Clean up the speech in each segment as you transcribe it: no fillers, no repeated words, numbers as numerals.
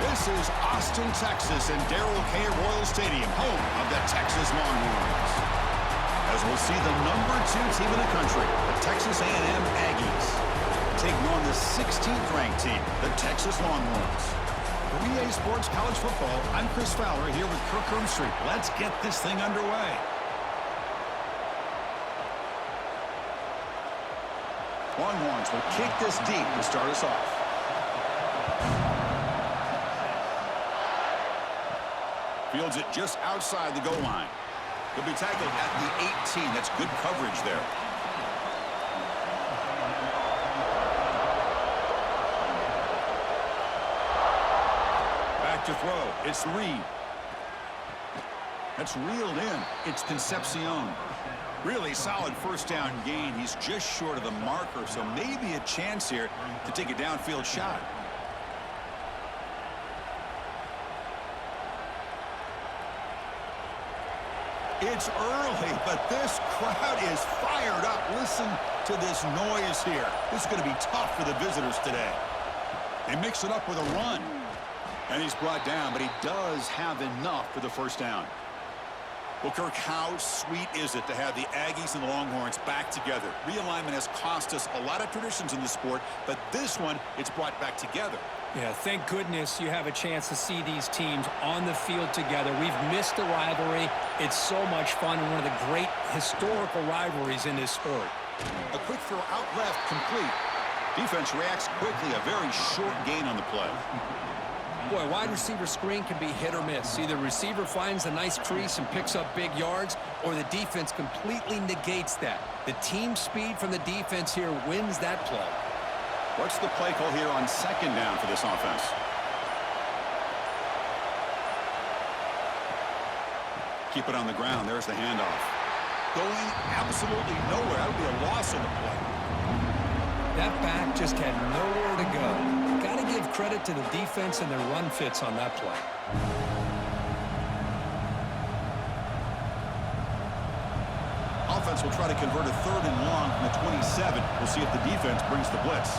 This is Austin, Texas, and Darrell K. Royal Stadium, home of the Texas Longhorns. As we'll see the #2 team in the country, the Texas A&M Aggies, taking on the 16th ranked team, the Texas Longhorns. For EA Sports College Football, I'm Chris Fowler here with Kirk Hermstreet. Let's get this thing underway. Longhorns will kick this deep to start us off. Fields it just outside the goal line. He'll be tackled at the 18. That's good coverage there. Back to throw. It's Reed. That's reeled in. It's Concepcion. Really solid first down gain. He's just short of the marker, so maybe a chance here to take a downfield shot. It's early, but this crowd is fired up. Listen to this noise here. This is going to be tough for the visitors today. They mix it up with a run. And he's brought down, but he does have enough for the first down. Well, Kirk, how sweet is it to have the Aggies and the Longhorns back together? Realignment has cost us a lot of traditions in the sport, but this one, it's brought back together. Yeah, thank goodness you have a chance to see these teams on the field together. We've missed the rivalry. It's so much fun and one of the great historical rivalries in this sport. A quick throw out left, complete. Defense reacts quickly, a very short gain on the play. Boy, wide receiver screen can be hit or miss. Either receiver finds a nice crease and picks up big yards, or the defense completely negates that. The team speed from the defense here wins that play. What's the play call here on second down for this offense? Keep it on the ground. There's the handoff. Going absolutely nowhere. That would be a loss on the play. That back just had nowhere to go. Got to give credit to the defense and their run fits on that play. Offense will try to convert a 3rd and long from the 27. We'll see if the defense brings the blitz.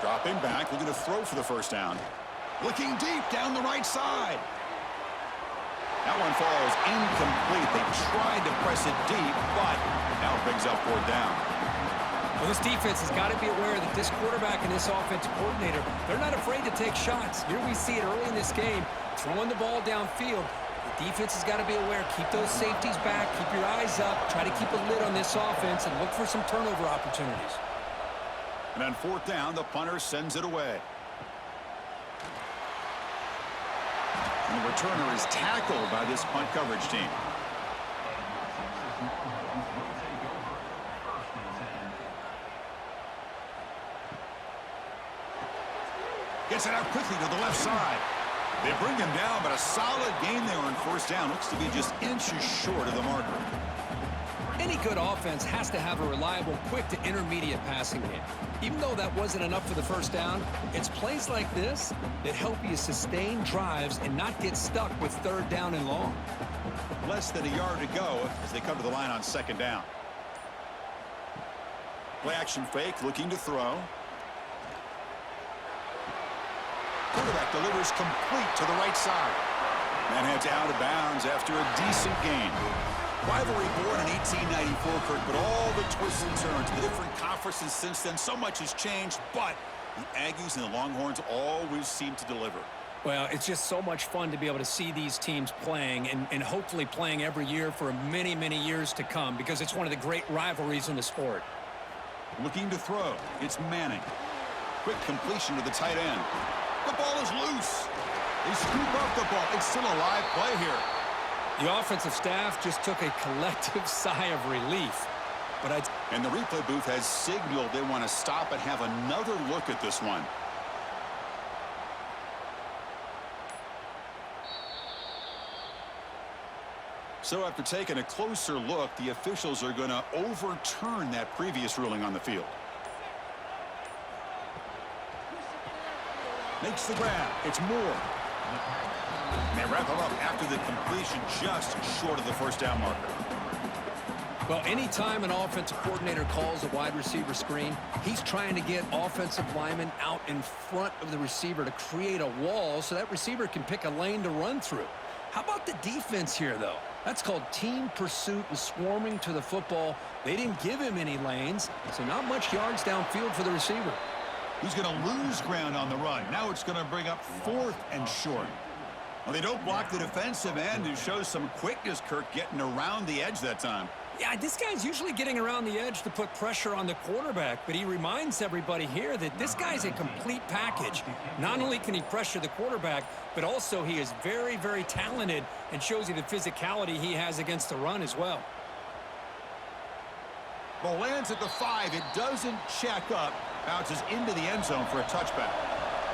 Dropping back, looking to throw for the first down. Looking deep down the right side. That one falls incomplete. They tried to press it deep, but now it brings up 4th down. Well, this defense has got to be aware that this quarterback and this offensive coordinator, they're not afraid to take shots. Here we see it early in this game, throwing the ball downfield. The defense has got to be aware. Keep those safeties back. Keep your eyes up. Try to keep a lid on this offense and look for some turnover opportunities. And on 4th down, the punter sends it away. And the returner is tackled by this punt coverage team. Gets it out quickly to the left side. They bring him down, but a solid gain there on 1st down. Looks to be just inches short of the marker. Any good offense has to have a reliable, quick to intermediate passing game. Even though that wasn't enough for the first down, it's plays like this that help you sustain drives and not get stuck with 3rd down and long. Less than a yard to go as they come to the line on 2nd down. Play action fake, looking to throw. Quarterback delivers complete to the right side. Man heads out of bounds after a decent gain. Rivalry born in 1894, Kirk, but all the twists and turns, the different conferences since then, so much has changed, but the Aggies and the Longhorns always seem to deliver. Well, it's just so much fun to be able to see these teams playing and hopefully playing every year for many, many years to come because it's one of the great rivalries in the sport. Looking to throw. It's Manning. Quick completion to the tight end. The ball is loose. They scoop up the ball. It's still a live play here. The offensive staff just took a collective sigh of relief. And the replay booth has signaled they want to stop and have another look at this one. So after taking a closer look, the officials are going to overturn that previous ruling on the field. Makes the grab. It's Moore. And they wrap him up after the completion just short of the 1st down marker. Well, anytime an offensive coordinator calls a wide receiver screen, he's trying to get offensive linemen out in front of the receiver to create a wall so that receiver can pick a lane to run through. How about the defense here, though? That's called team pursuit and swarming to the football. They didn't give him any lanes, so not much yards downfield for the receiver. He's going to lose ground on the run. Now it's going to bring up 4th and short. Well, they don't block the defensive end, who shows some quickness, Kirk, getting around the edge that time. Yeah, this guy's usually getting around the edge to put pressure on the quarterback, but he reminds everybody here that this guy's a complete package. Not only can he pressure the quarterback, but also he is very, very talented and shows you the physicality he has against the run as well. Ball lands at the 5. It doesn't check up. Bounces into the end zone for a touchback.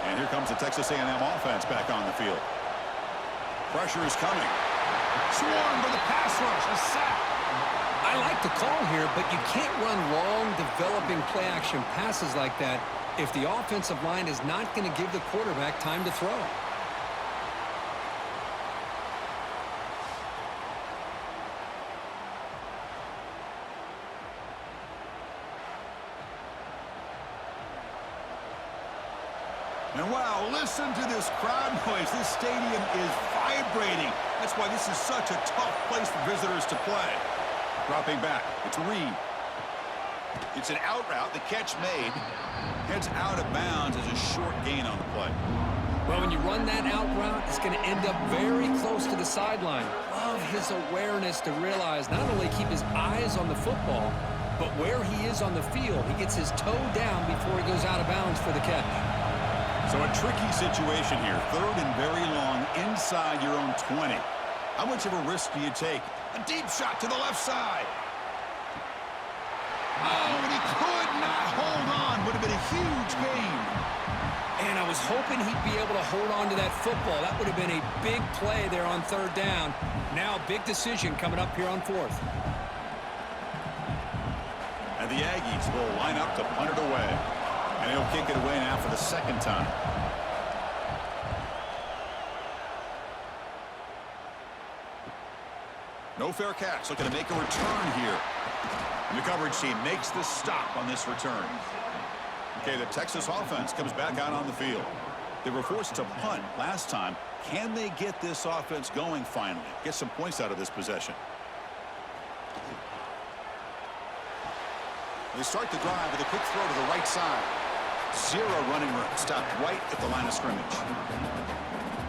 And here comes the Texas A&M offense back on the field. Pressure is coming. Swarmed by the pass rush. A sack. I like the call here, but you can't run long, developing play-action passes like that if the offensive line is not going to give the quarterback time to throw. And wow, listen to this crowd noise. This stadium is vibrating. That's why this is such a tough place for visitors to play. Dropping back, it's Reed. It's an out route, the catch made. Heads out of bounds as a short gain on the play. Well, when you run that out route, it's going to end up very close to the sideline. Love his awareness to realize not only keep his eyes on the football, but where he is on the field. He gets his toe down before he goes out of bounds for the catch. So a tricky situation here. 3rd and very long inside your own 20. How much of a risk do you take? A deep shot to the left side. Oh, and he could not hold on. Would have been a huge gain. And I was hoping he'd be able to hold on to that football. That would have been a big play there on 3rd down. Now a big decision coming up here on 4th. And the Aggies will line up to punt it away. And he'll kick it away now for the 2nd time. No fair catch. Looking to make a return here. And the coverage team makes the stop on this return. Okay, the Texas offense comes back out on the field. They were forced to punt last time. Can they get this offense going finally? Get some points out of this possession. They start the drive with a quick throw to the right side. 0 running room. Stopped right at the line of scrimmage.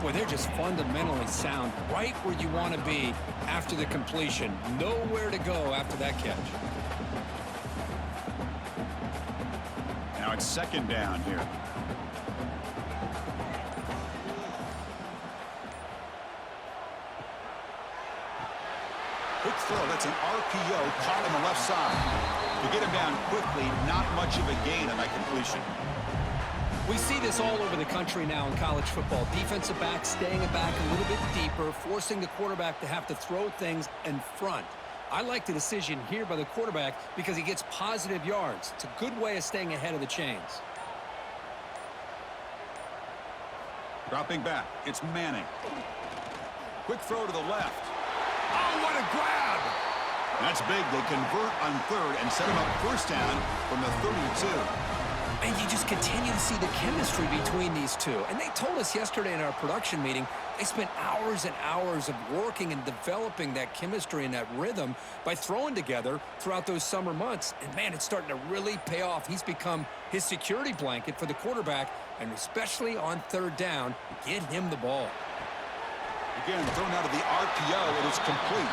Boy, they're just fundamentally sound right where you want to be after the completion. Nowhere to go after that catch. Now it's 2nd down here. Quick throw. That's an RPO caught on the left side. To get him down quickly, not much of a gain on that completion. We see this all over the country now in college football. Defensive backs staying back a little bit deeper, forcing the quarterback to have to throw things in front. I like the decision here by the quarterback because he gets positive yards. It's a good way of staying ahead of the chains. Dropping back, it's Manning. Quick throw to the left. Oh, what a grab! That's big. They convert on 3rd and set him up 1st down from the 32. And you just continue to see the chemistry between these two. And they told us yesterday in our production meeting, they spent hours and hours of working and developing that chemistry and that rhythm by throwing together throughout those summer months. And, man, it's starting to really pay off. He's become his security blanket for the quarterback, and especially on 3rd down, get him the ball. Again, thrown out of the RPO. It is complete.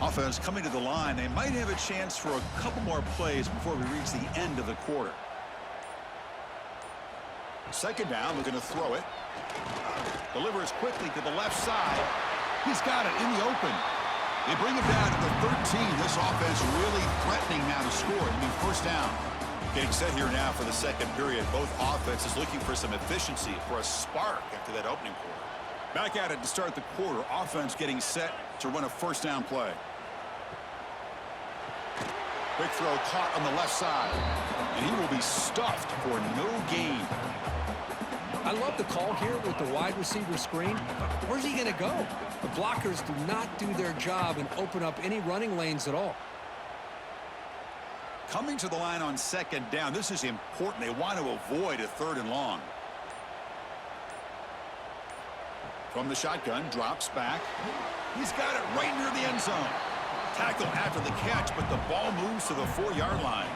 Offense coming to the line. They might have a chance for a couple more plays before we reach the end of the quarter. 2nd down, looking to throw it. Delivers quickly to the left side. He's got it in the open. They bring him down to the 13. This offense really threatening now to score. It'll be 1st down. Getting set here now for the 2nd period. Both offenses looking for some efficiency, for a spark after that opening quarter. Back at it to start the quarter. Offense getting set to run a 1st down play. Quick throw caught on the left side. And he will be stuffed for no gain. I love the call here with the wide receiver screen, but where's he going to go? The blockers do not do their job and open up any running lanes at all. Coming to the line on second down, this is important. They want to avoid a 3rd and long. From the shotgun, drops back. He's got it right near the end zone. Tackle after the catch, but the ball moves to the 4-yard line.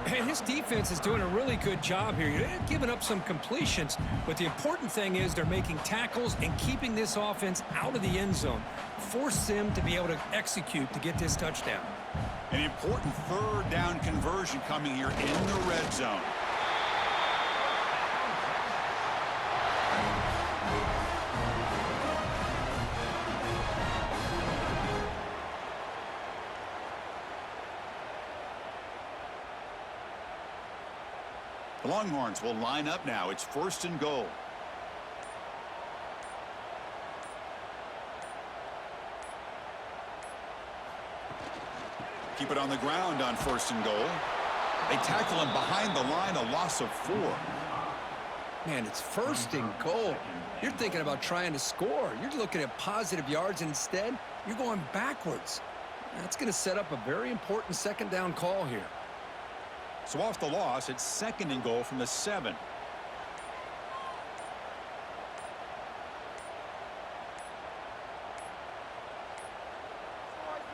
And his defense is doing a really good job here. They're giving up some completions, but the important thing is they're making tackles and keeping this offense out of the end zone. Force them to be able to execute to get this touchdown. An important 3rd down conversion coming here in the red zone. The Longhorns will line up now. It's 1st and goal. Keep it on the ground on 1st and goal. They tackle him behind the line, a loss of 4. Man, it's 1st and goal. You're thinking about trying to score. You're looking at positive yards, and instead, you're going backwards. That's going to set up a very important 2nd down call here. So off the loss, it's 2nd and goal from the 7.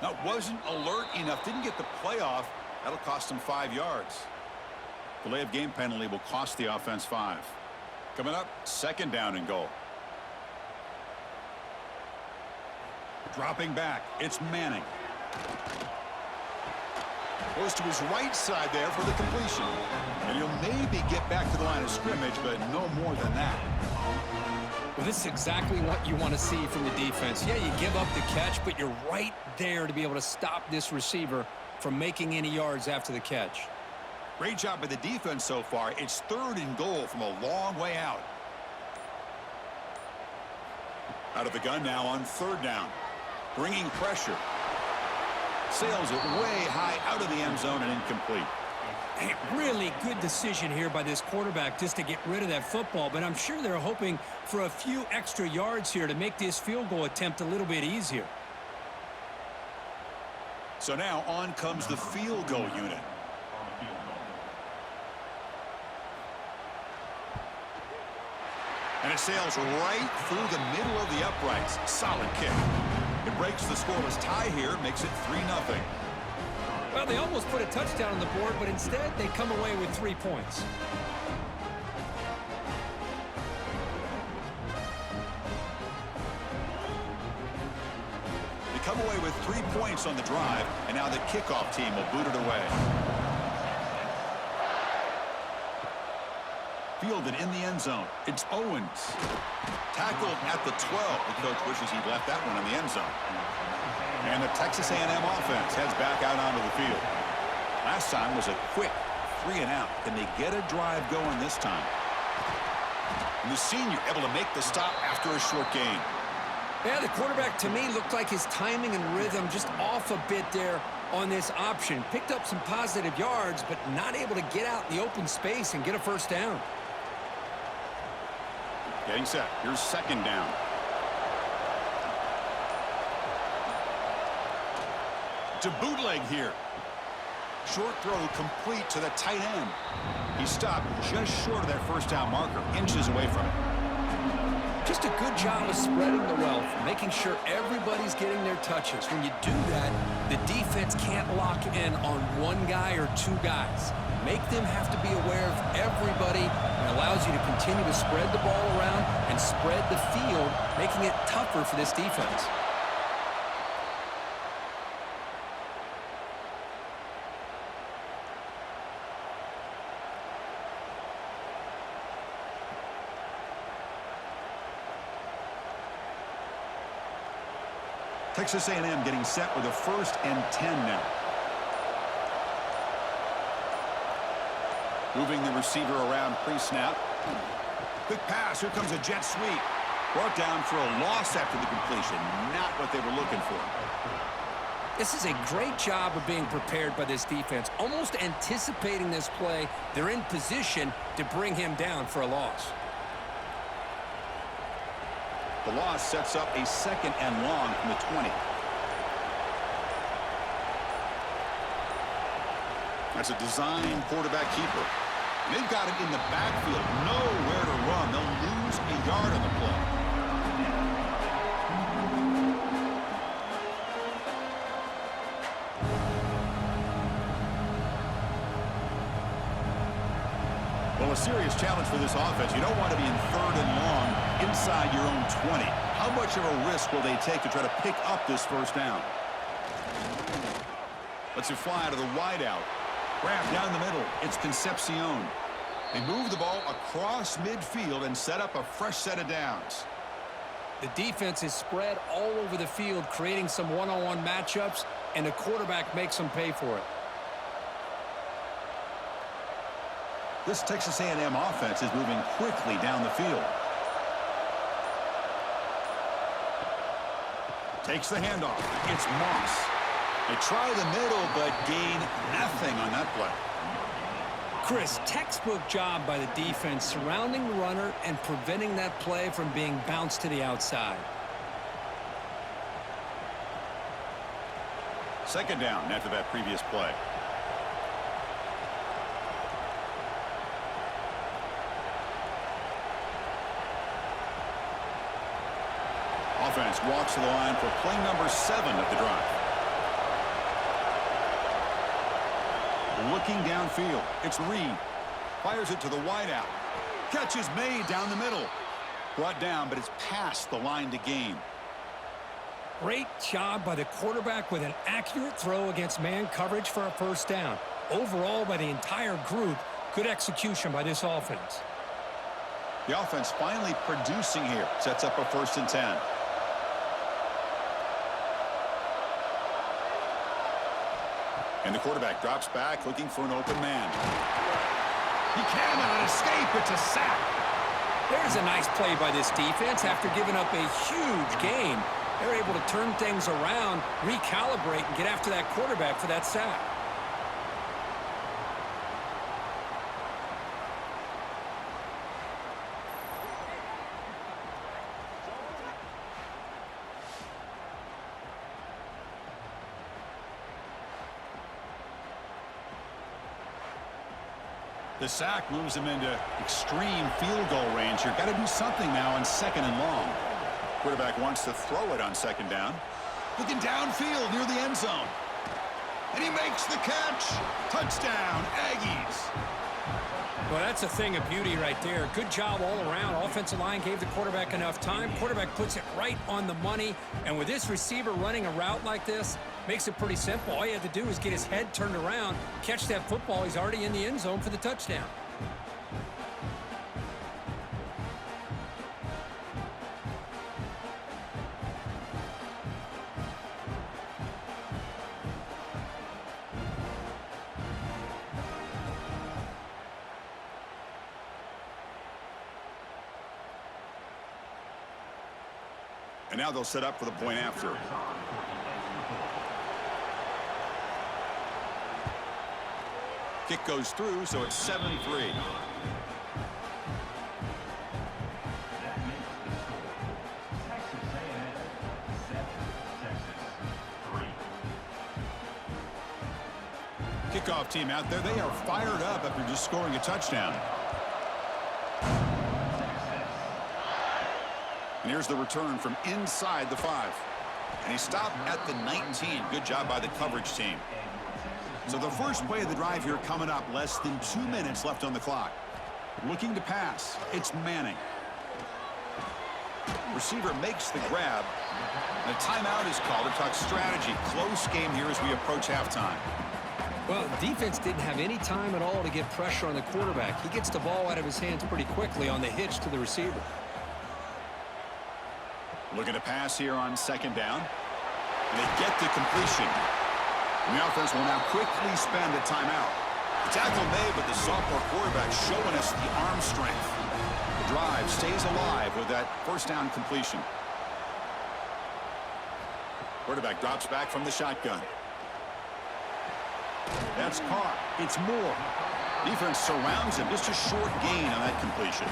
Now, wasn't alert enough, didn't get the playoff. That'll cost him 5 yards. Delay of game penalty will cost the offense 5. Coming up, 2nd down and goal. Dropping back, it's Manning. Goes to his right side there for the completion. And he'll maybe get back to the line of scrimmage, but no more than that. Well, this is exactly what you want to see from the defense. Yeah, you give up the catch, but you're right there to be able to stop this receiver from making any yards after the catch. Great job by the defense so far. It's 3rd and goal from a long way out. Out of the gun now on 3rd down. Bringing pressure. Sails it way high out of the end zone and incomplete. Hey, really good decision here by this quarterback just to get rid of that football, but I'm sure they're hoping for a few extra yards here to make this field goal attempt a little bit easier. So now on comes the field goal unit. And it sails right through the middle of the uprights. Solid kick. It breaks the scoreless tie here, makes it 3-0. Well, they almost put a touchdown on the board, but instead they come away with 3 points. They come away with 3 points on the drive, and now the kickoff team will boot it away. Fielded in the end zone. It's Owens. Tackled at the 12. The coach wishes he'd left that one in the end zone. And the Texas A&M offense heads back out onto the field. Last time was a quick 3-and-out. Can they get a drive going this time? And the senior able to make the stop after a short gain. Yeah, the quarterback to me looked like his timing and rhythm just off a bit there on this option. Picked up some positive yards, but not able to get out in the open space and get a 1st down. Getting set. Here's 2nd down. To bootleg here. Short throw complete to the tight end. He stopped just short of that 1st down marker, inches away from it. Just a good job of spreading the wealth, making sure everybody's getting their touches. When you do that, the defense can't lock in on one guy or 2 guys. Make them have to be aware of everybody, and allows you to continue to spread the ball around and spread the field, making it tougher for this defense. Texas A&M getting set with a 1st and 10 now. Moving the receiver around pre-snap. Quick pass. Here comes a jet sweep. Brought down for a loss after the completion. Not what they were looking for. This is a great job of being prepared by this defense, almost anticipating this play. They're in position to bring him down for a loss. The loss sets up a 2nd and long from the 20. That's a design quarterback keeper. They've got it in the backfield. Nowhere to run. They'll lose a yard on the play. Well, a serious challenge for this offense. You don't want to be in 3rd and long inside your own 20. How much of a risk will they take to try to pick up this 1st down? Lets it fly to the wideout. Grab down the middle. It's Concepcion. They move the ball across midfield and set up a fresh set of downs. The defense is spread all over the field, creating some one-on-one matchups, and the quarterback makes them pay for it. This Texas A&M offense is moving quickly down the field. Takes the handoff. It's Moss. They try the middle, but gain nothing on that play. Chris, textbook job by the defense surrounding the runner and preventing that play from being bounced to the outside. 2nd down after that previous play. Offense walks to the line for play number 7 of the drive. Looking downfield. It's Reed. Fires it to the wideout. Catch is made down the middle. Brought down, but it's past the line to gain. Great job by the quarterback with an accurate throw against man coverage for a 1st down. Overall, by the entire group, good execution by this offense. The offense finally producing here. Sets up a 1st and 10. And the quarterback drops back, looking for an open man. He cannot escape. It's a sack. There's a nice play by this defense. After giving up a huge gain, they're able to turn things around, recalibrate, and get after that quarterback for that sack. The sack moves him into extreme field goal range here. Got to do something now on 2nd and long. Quarterback wants to throw it on 2nd down. Looking downfield near the end zone. And he makes the catch. Touchdown, Aggies. Well, that's a thing of beauty right there. Good job all around. Offensive line gave the quarterback enough time. Quarterback puts it right on the money. And with this receiver running a route like this, makes it pretty simple. All you have to do is get his head turned around, catch that football. He's already in the end zone for the touchdown. And now they'll set up for the point after. Kick goes through, so it's 7-3. Kickoff team out there. They are fired up after just scoring a touchdown. And here's the return from inside the 5. And he stopped at the 19. Good job by the coverage team. So the first play of the drive here coming up. Less than 2 minutes left on the clock. Looking to pass. It's Manning. Receiver makes the grab. And a timeout is called to talk strategy. Close game here as we approach halftime. Well, the defense didn't have any time at all to get pressure on the quarterback. He gets the ball out of his hands pretty quickly on the hitch to the receiver. Looking to pass here on 2nd down. And they get the completion. And the offense will now quickly spend a timeout. The tackle made, but the sophomore quarterback showing us the arm strength. The drive stays alive with that 1st down completion. Quarterback drops back from the shotgun. That's caught. It's Moore. Defense surrounds him. Just a short gain on that completion.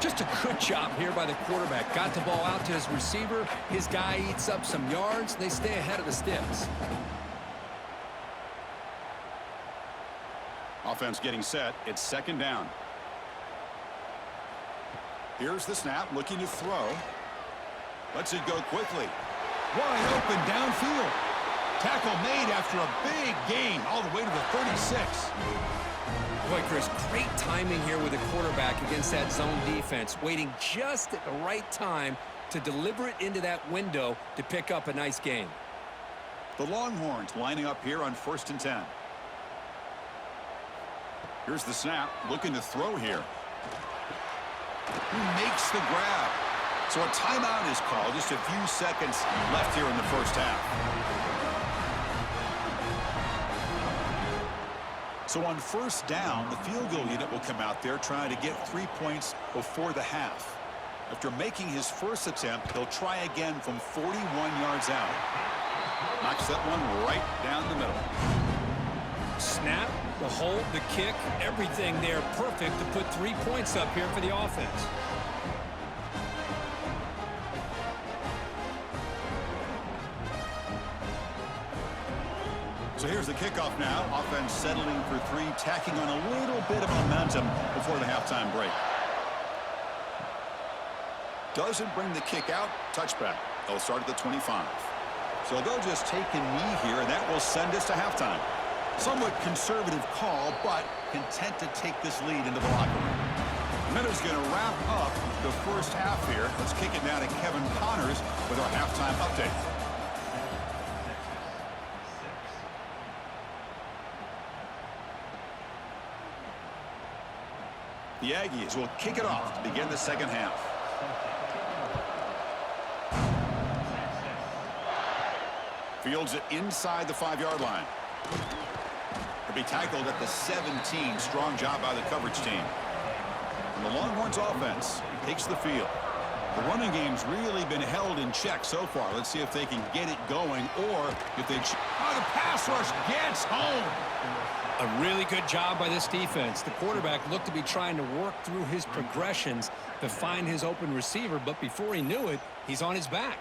Just a good job here by the quarterback. Got the ball out to his receiver. His guy eats up some yards. They stay ahead of the sticks. Offense getting set. It's second down. Here's the snap, looking to throw. Lets it go quickly. Wide open downfield. Tackle made after a big gain all the way to the 36. Boy, Chris, great timing here with the quarterback against that zone defense, waiting just at the right time to deliver it into that window to pick up a nice gain. The Longhorns lining up here on 1st and 10. Here's the snap, looking to throw here. He makes the grab. So a timeout is called. Just a few seconds left here in the first half. So on 1st down, the field goal unit will come out there trying to get 3 points before the half. After making his first attempt, he'll try again from 41 yards out. Knocks that one right down the middle. Snap, the hold, the kick, everything there perfect to put 3 points up here for the offense. So here's the kickoff now. Offense settling for 3, tacking on a little bit of momentum before the halftime break. Doesn't bring the kick out. Touchback. They'll start at the 25. So they'll just take a knee here, and that will send us to halftime. Somewhat conservative call, but content to take this lead into the locker room. And that is going to wrap up the first half here. Let's kick it now to Kevin Connors with our halftime update. The Aggies will kick it off to begin the second half. Fields it inside the 5-yard line. He'll be tackled at the 17. Strong job by the coverage team. And the Longhorns offense takes the field. The running game's really been held in check so far. Let's see if they can get it going, or if they... Oh, the pass rush gets home. A really good job by this defense. The quarterback looked to be trying to work through his progressions to find his open receiver, but before he knew it, he's on his back.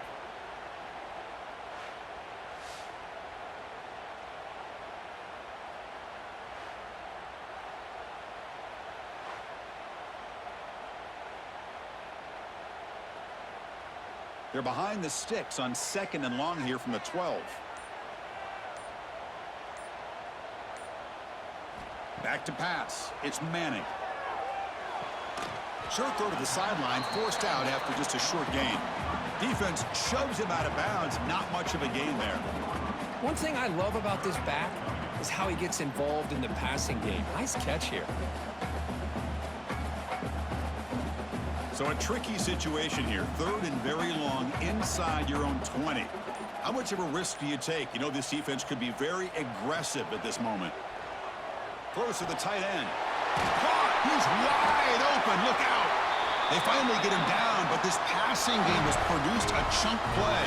They're behind the sticks on 2nd and long here from the 12. Back to pass. It's Manning. Short throw to the sideline, forced out after just a short gain. Defense shoves him out of bounds. Not much of a gain there. One thing I love about this back is how he gets involved in the passing game. Nice catch here. So a tricky situation here. 3rd and very long inside your own 20. How much of a risk do you take? You know this defense could be very aggressive at this moment. Throws to the tight end. Caught! He's wide open. Look out! They finally get him down, but this passing game has produced a chunk play.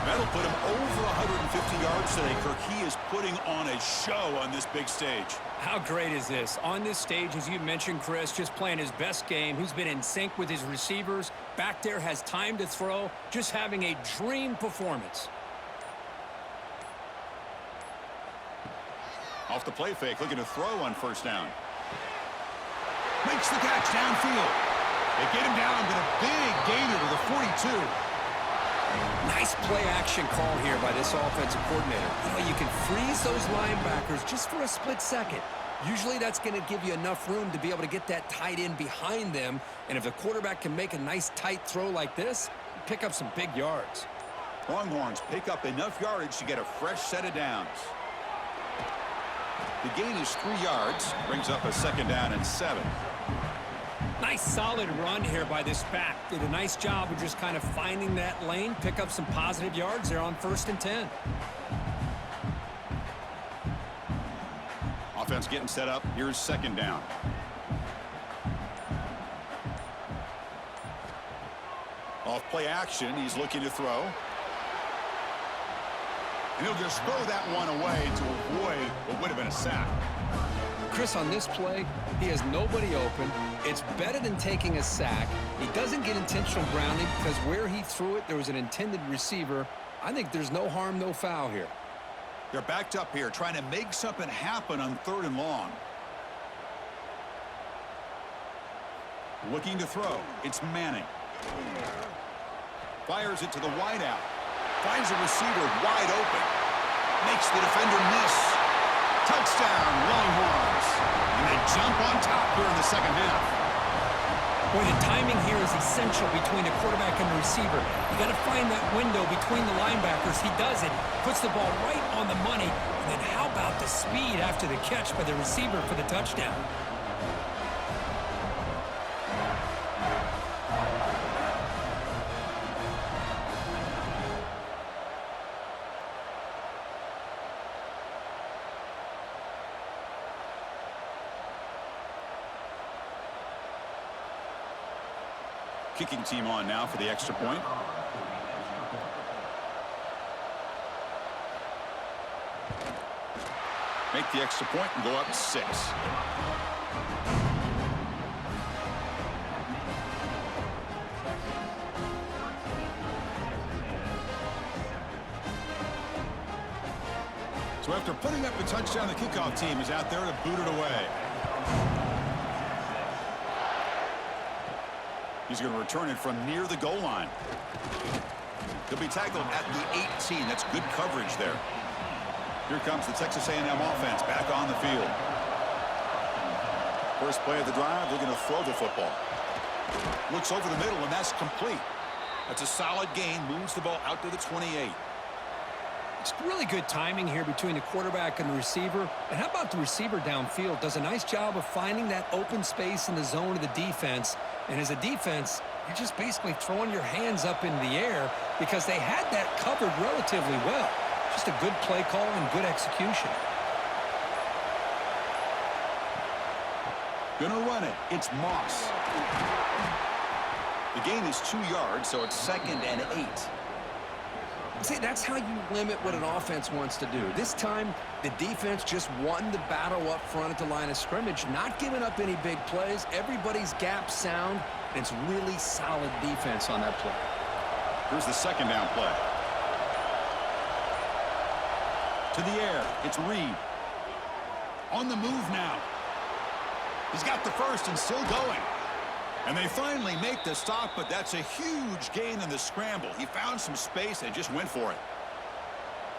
That'll put him over 150 yards today. Kirk, he is putting on a show on this big stage. How great is this? On this stage, as you mentioned, Chris, just playing his best game. He's been in sync with his receivers. Back there, has time to throw. Just having a dream performance. Off the play fake, looking to throw on 1st down. Makes the catch downfield. They get him down, but a big gainer to the 42. Nice play action call here by this offensive coordinator. You know, you can freeze those linebackers just for a split second. Usually that's going to give you enough room to be able to get that tight end behind them. And if the quarterback can make a nice tight throw like this, pick up some big yards. Longhorns pick up enough yardage to get a fresh set of downs. The gain is 3 yards, brings up a 2nd down and 7. Nice solid run here by this back. Did a nice job of just kind of finding that lane, pick up some positive yards there on 1st and 10. Offense getting set up. Here's 2nd down. Off play action, he's looking to throw. And he'll just throw that one away to avoid what would have been a sack. Chris, on this play, he has nobody open. It's better than taking a sack. He doesn't get intentional grounding because where he threw it, there was an intended receiver. I think there's no harm, no foul here. They're backed up here trying to make something happen on 3rd and long. Looking to throw. It's Manning. Fires it to the wideout. Finds a receiver wide open. Makes the defender miss. Touchdown, Longhorns. And they jump on top here in the second half. Boy, the timing here is essential between the quarterback and the receiver. You got to find that window between the linebackers. He does it. Puts the ball right on the money. And then how about the speed after the catch by the receiver for the touchdown? Kicking team on now for the extra point. Make the extra point and go up 6. So after putting up a touchdown, the kickoff team is out there to boot it away. He's going to return it from near the goal line. He'll be tackled at the 18. That's good coverage there. Here comes the Texas A&M offense back on the field. First play of the drive, they're going to throw the football. Looks over the middle, and that's complete. That's a solid gain. Moves the ball out to the 28. It's really good timing here between the quarterback and the receiver. And how about the receiver downfield? Does a nice job of finding that open space in the zone of the defense. And as a defense, you're just basically throwing your hands up in the air because they had that covered relatively well. Just a good play call and good execution. Gonna run it. It's Moss. The gain is 2 yards, so it's 2nd and 8. See, that's how you limit what an offense wants to do. This time, the defense just won the battle up front at the line of scrimmage, not giving up any big plays. Everybody's gap sound, and it's really solid defense on that play. Here's the 2nd down play. To the air, it's Reed. On the move now. He's got the first and still going. And they finally make the stop, but that's a huge gain in the scramble. He found some space and just went for it.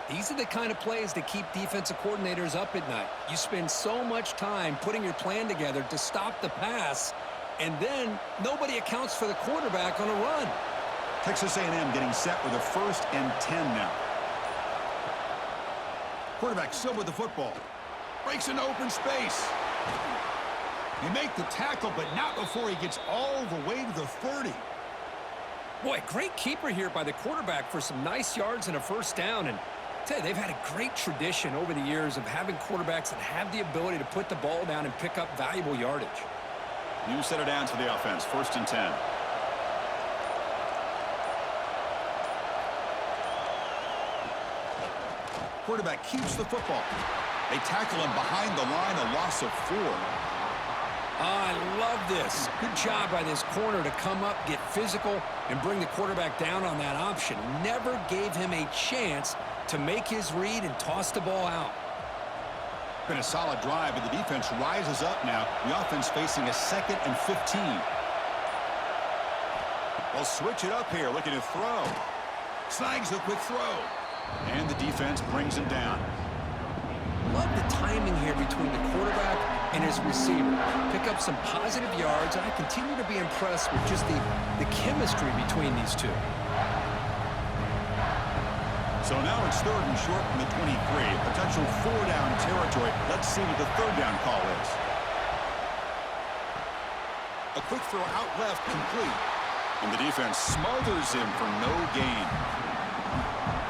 These are the kind of plays that keep defensive coordinators up at night. You spend so much time putting your plan together to stop the pass, and then nobody accounts for the quarterback on a run. Texas A&M getting set with a 1st and 10 now. Quarterback still with the football. Breaks into open space. They make the tackle, but not before he gets all the way to the 30. Boy, great keeper here by the quarterback for some nice yards and a 1st down. And I tell you, they've had a great tradition over the years of having quarterbacks that have the ability to put the ball down and pick up valuable yardage. New set it down to the offense, 1st and 10. Quarterback keeps the football. They tackle him behind the line, a loss of 4. I love this. Good job by this corner to come up, get physical, and bring the quarterback down on that option. Never gave him a chance to make his read and toss the ball out. Been a solid drive, but the defense rises up now. The offense facing a 2nd and 15. They'll switch it up here, looking to throw. Snags a quick throw. And the defense brings him down. Love the timing here between the quarterback and his receiver. Pick up some positive yards, and I continue to be impressed with just the chemistry between these two. So now it's 3rd and short from the 23. Potential 4-down territory. Let's see what the 3rd down call is. A quick throw out left, complete. And the defense smothers him for no gain.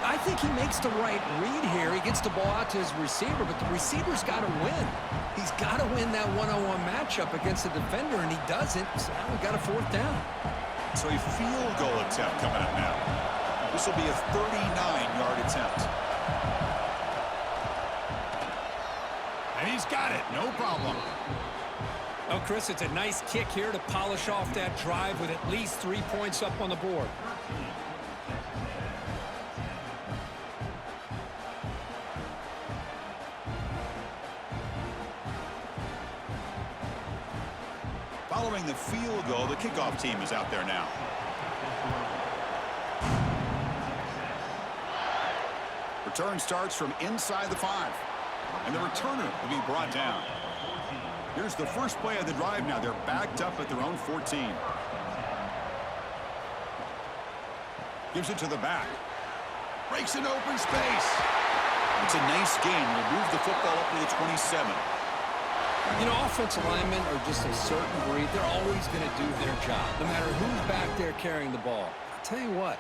I think he makes the right read here. He gets the ball out to his receiver, but the receiver's got to win. He's got to win that one-on-one matchup against the defender, and he doesn't. So now we got a 4th down. So a field goal attempt coming up now. This will be a 39-yard attempt. And he's got it. No problem. Oh, Chris, it's a nice kick here to polish off that drive with at least 3 points up on the board. Following the field goal, the kickoff team is out there now. Return starts from inside the 5. And the returner will be brought down. Here's the first play of the drive now. They're backed up at their own 14. Gives it to the back. Breaks an open space. It's a nice gain. Will move the football up to the 27. You know, offensive linemen are just a certain breed. They're always going to do their job, no matter who's back there carrying the ball. I'll tell you what,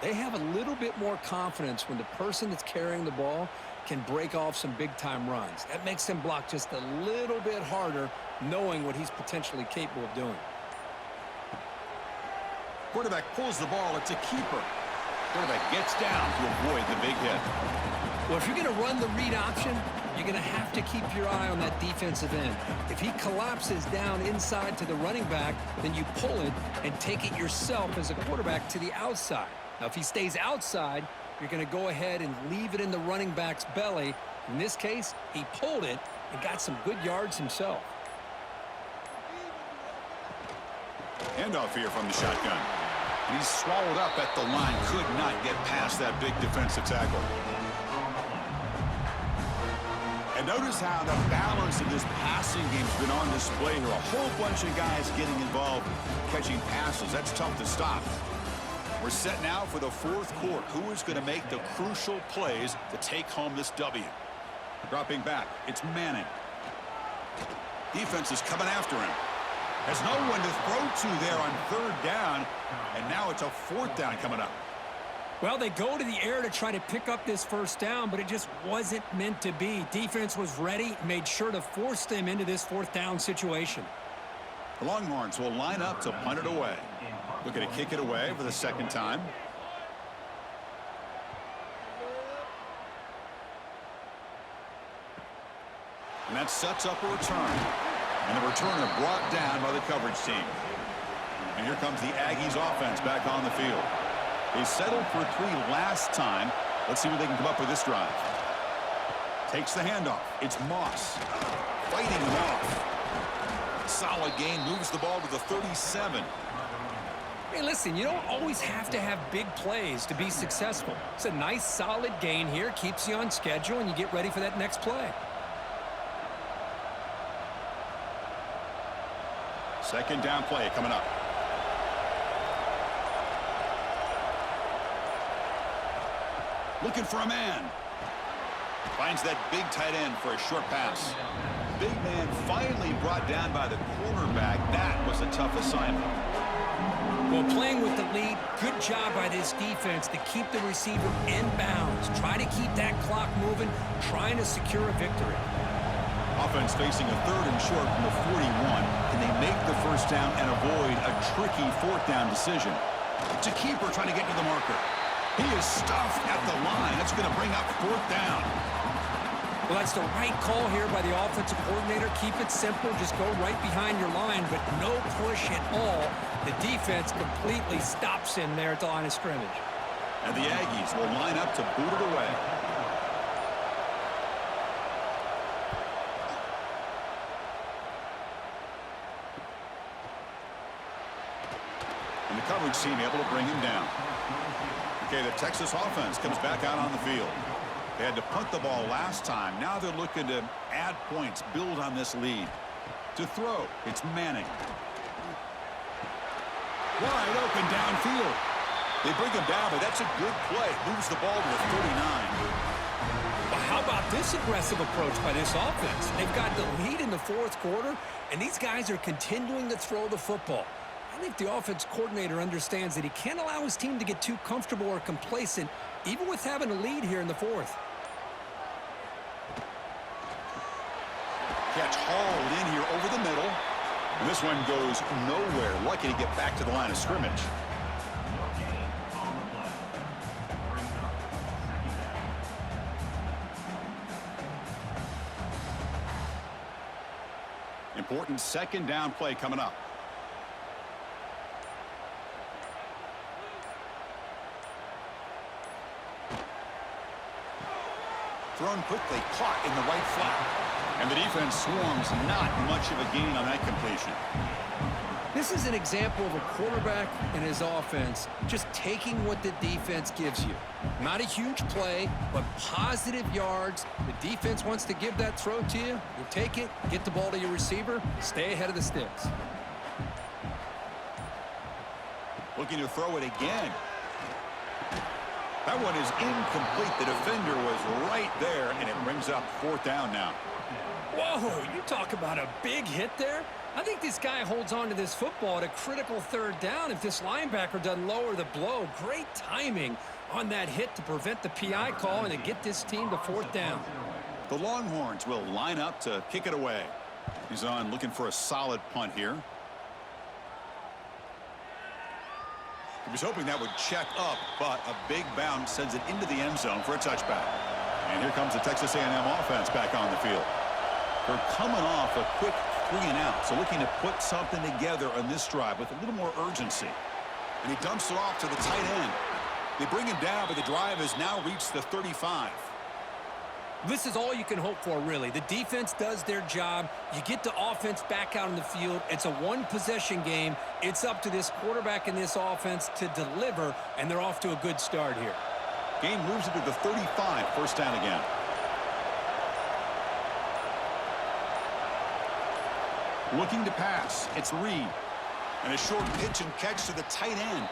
they have a little bit more confidence when the person that's carrying the ball can break off some big-time runs. That makes them block just a little bit harder, knowing what he's potentially capable of doing. Quarterback pulls the ball. It's a keeper. Quarterback gets down to avoid the big hit. Well, if you're going to run the read option, you're going to have to keep your eye on that defensive end. If he collapses down inside to the running back, then you pull it and take it yourself as a quarterback to the outside. Now, if he stays outside, you're going to go ahead and leave it in the running back's belly. In this case, he pulled it and got some good yards himself. Handoff here from the shotgun. And he's swallowed up at the line. Could not get past that big defensive tackle. And notice how the balance of this passing game's been on display here. A whole bunch of guys getting involved, catching passes. That's tough to stop. We're set now for the fourth quarter. Who is going to make the crucial plays to take home this W? Dropping back, it's Manning. Defense is coming after him. Has no one to throw to there on third down, and now it's a fourth down coming up. Well, they go to the air to try to pick up this first down, but it just wasn't meant to be. Defense was ready, made sure to force them into this fourth down situation. The Longhorns will line up to punt it away. Looking to kick it away for the second time. And that sets up a return. And the returner brought down by the coverage team. And here comes the Aggies offense back on the field. They settled for 3 last time. Let's see what they can come up with this drive. Takes the handoff. It's Moss. Fighting him off. Solid gain. Moves the ball to the 37. Hey, listen, you don't always have to have big plays to be successful. It's a nice, solid gain here. Keeps you on schedule, and you get ready for that next play. Second down play coming up. Looking for a man. Finds that big tight end for a short pass. Big man finally brought down by the quarterback. That was a tough assignment. Well, playing with the lead, good job by this defense to keep the receiver in bounds. Try to keep that clock moving, trying to secure a victory. Offense facing a third and short from the 41. Can they make the first down and avoid a tricky fourth down decision? It's a keeper trying to get to the marker. He is stuffed at the line. That's going to bring up fourth down. Well, that's the right call here by the offensive coordinator. Keep it simple. Just go right behind your line, but no push at all. The defense completely stops him there at the line of scrimmage. And the Aggies will line up to boot it away. And the coverage team able to bring him down. Okay, the Texas offense comes back out on the field. They had to punt the ball last time. Now they're looking to add points, build on this lead. To throw, it's Manning. Wide open downfield. They bring him down, but that's a good play. Moves the ball to the 39. Well, how about this aggressive approach by this offense? They've got the lead in the fourth quarter, and these guys are continuing to throw the football. I think the offense coordinator understands that he can't allow his team to get too comfortable or complacent, even with having a lead here in the fourth. Catch hauled in here over the middle. And this one goes nowhere. Lucky to get back to the line of scrimmage. important second down play coming up. Thrown quickly, caught in the right flat. And the defense swarms, not much of a gain on that completion. This is an example of a quarterback and his offense just taking what the defense gives you. Not a huge play, but positive yards. The defense wants to give that throw to you. You take it, get the ball to your receiver, stay ahead of the sticks. Looking to throw it again. That one is incomplete. The defender was right there, and it brings up fourth down now. Whoa, you talk about a big hit there. I think this guy holds on to this football at a critical third down if this linebacker doesn't lower the blow. Great timing on that hit to prevent the PI call and to get this team to fourth down. The Longhorns will line up to kick it away. He's on looking for a solid punt here. He was hoping that would check up, but a big bounce sends it into the end zone for a touchback. And here comes the Texas A&M offense back on the field. They're coming off a quick 3-and-out, so looking to put something together on this drive with a little more urgency. And he dumps it off to the tight end. They bring him down, but the drive has now reached the 35. This is all you can hope for, really. The defense does their job. You get the offense back out on the field. It's a one-possession game. It's up to this quarterback and this offense to deliver, and they're off to a good start here. Game moves into the 35, first down again. Looking to pass. It's Reed. And a short pitch and catch to the tight end.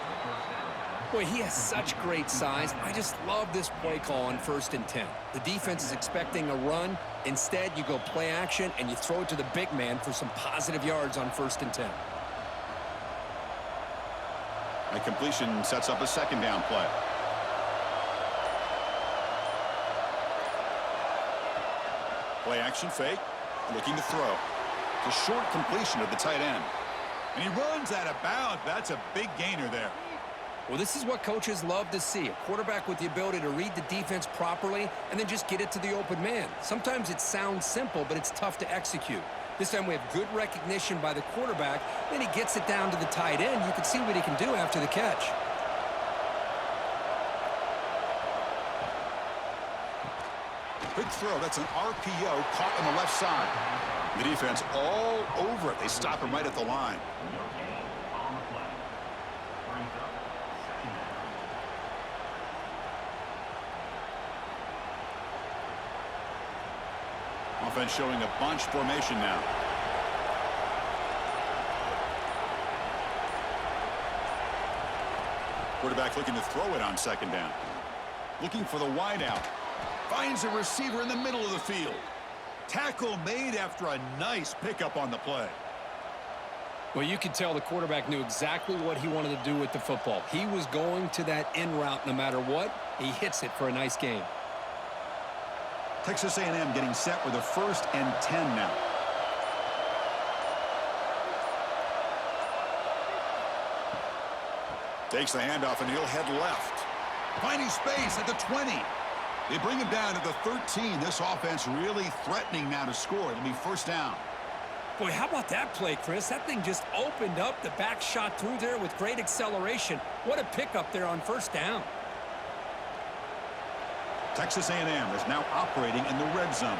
Boy, he has such great size. I just love this play call on 1st and 10. The defense is expecting a run. Instead, you go play action, and you throw it to the big man for some positive yards on 1st and 10. That completion sets up a second down play. Play action fake. Looking to throw. It's a short completion to the tight end. And he runs out of bounds. That's a big gainer there. Well, this is what coaches love to see. A quarterback with the ability to read the defense properly and then just get it to the open man. Sometimes it sounds simple, but it's tough to execute. This time we have good recognition by the quarterback. Then he gets it down to the tight end. You can see what he can do after the catch. Quick throw. That's an RPO caught on the left side. The defense all over it. They stop him right at the line. Offense showing a bunch formation now. Quarterback looking to throw it on second down. Looking for the wideout. Finds a receiver in the middle of the field. Tackle made after a nice pickup on the play. Well, you could tell the quarterback knew exactly what he wanted to do with the football. He was going to that in route no matter what. He hits it for a nice gain. Texas A&M getting set with a 1st and 10 now. Takes the handoff and he'll head left. Finding space at the 20. They bring him down to the 13. This offense really threatening now to score. It'll be first down. Boy, how about that play, Chris? That thing just opened up. The back shot through there with great acceleration. What a pickup there on first down. Texas A&M is now operating in the red zone.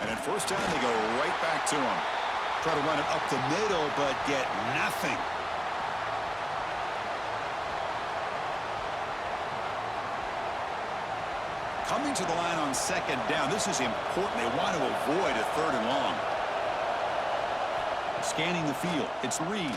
And at first down, they go right back to him. Try to run it up the middle, but get nothing. Coming to the line on second down. This is important. They want to avoid a 3rd and long. Scanning the field. It's Reed.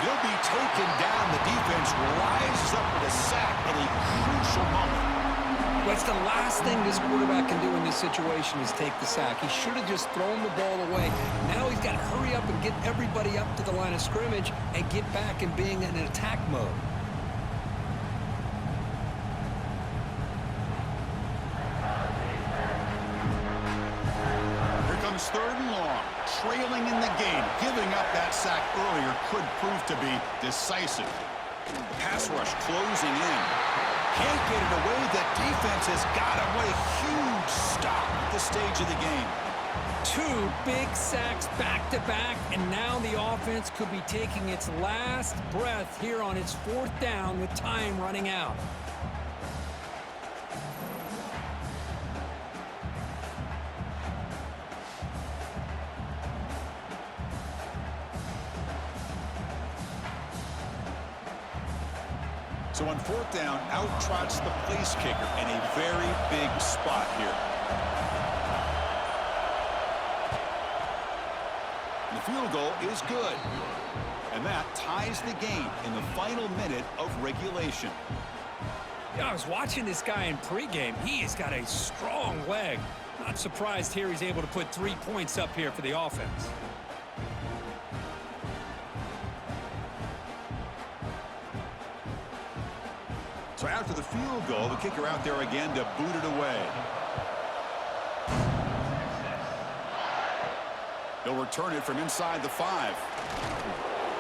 He'll be taken down. The defense rises up with a sack at a crucial moment. What's the last thing this quarterback can do in this situation is take the sack. He should have just thrown the ball away. Now he's got to hurry up and get everybody up to the line of scrimmage and get back and being in an attack mode. Here comes 3rd and long. Trailing in the game. Giving up that sack earlier could prove to be decisive. The pass rush closing in. Can't get it away. The defense has got him. What a huge stop at this stage of the game. 2 big sacks back-to-back, and now the offense could be taking its last breath here on its 4th down with time running out. So on 4th down, out trots the place kicker in a very big spot here. The field goal is good. And that ties the game in the final minute of regulation. Yeah, I was watching this guy in pregame. He has got a strong leg. Not surprised here he's able to put 3 points up here for the offense. So after the field goal, the kicker out there again to boot it away. He'll return it from inside the 5.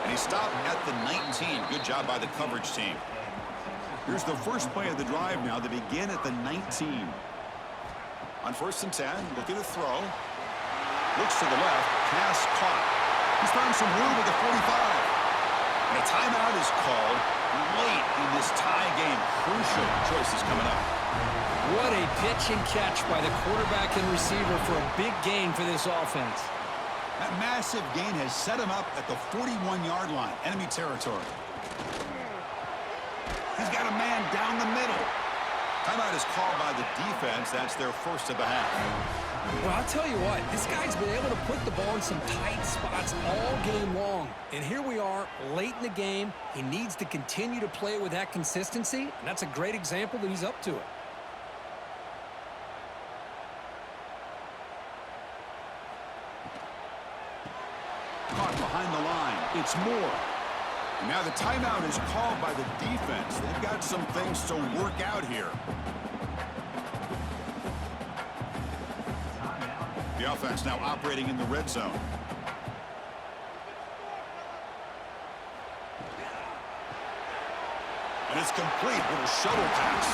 And he stopped at the 19. Good job by the coverage team. Here's the first play of the drive now. They begin at the 19. On 1st and 10, looking to throw. Looks to the left. Pass caught. He's found some room at the 45. And a timeout is called late in this tie game. Crucial choices coming up. What a pitch and catch by the quarterback and receiver for a big gain for this offense. That massive gain has set him up at the 41-yard line, enemy territory. He's got a man down the middle. Timeout is called by the defense. That's their first of the half. Well, I'll tell you what, this guy's been able to put the ball in some tight spots all game long. And here we are, late in the game. He needs to continue to play with that consistency, and that's a great example that he's up to it. Caught behind the line. It's Moore. And now the timeout is called by the defense. They've got some things to work out here. The offense now operating in the red zone. And it's complete with a shuttle pass.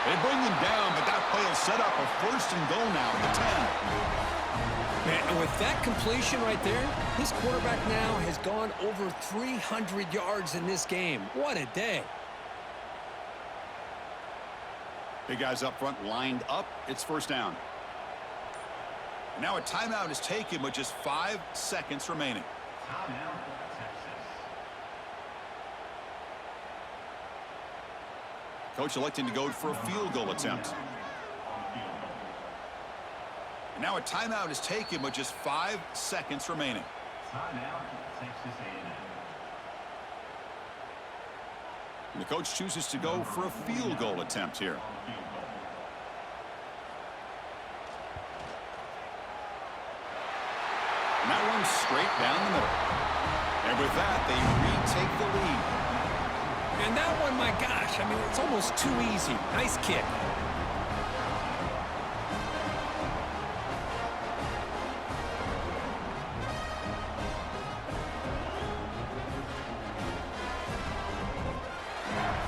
They bring him down, but that play will set up a 1st and goal now at the 10. Man, and with that completion right there, this quarterback now has gone over 300 yards in this game. What a day. Big guys up front lined up. It's 1st down. Now a timeout is taken with just 5 seconds remaining. Coach electing to go for a field goal attempt. And now a timeout is taken with just 5 seconds remaining. And the coach chooses to go for a field goal attempt here. And that one's straight down the middle. And with that, they retake the lead. And that one, my gosh, I mean, it's almost too easy. Nice kick.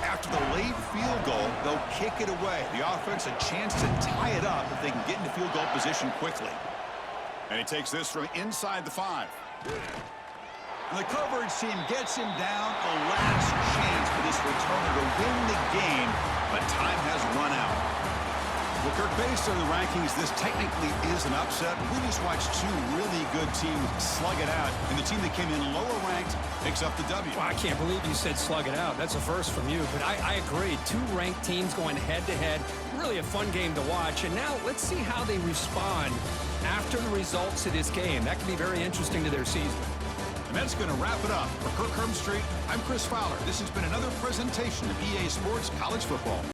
After the late field goal, they'll kick it away. The offense a chance to tie it up if they can get into field goal position quickly. And he takes this from inside the 5. And the coverage team gets him down. A last chance for this returner to win the game, but time has run out. Well, Kirk, based on the rankings, this technically is an upset. We just watched 2 really good teams slug it out, and the team that came in lower ranked picks up the W. Well, I can't believe you said slug it out. That's a first from you, but I agree. 2 ranked teams going head-to-head. Really a fun game to watch. And now let's see how they respond after the results of this game. That can be very interesting to their season. And that's going to wrap it up. For Kirk Street, I'm Chris Fowler. This has been another presentation of EA Sports College Football.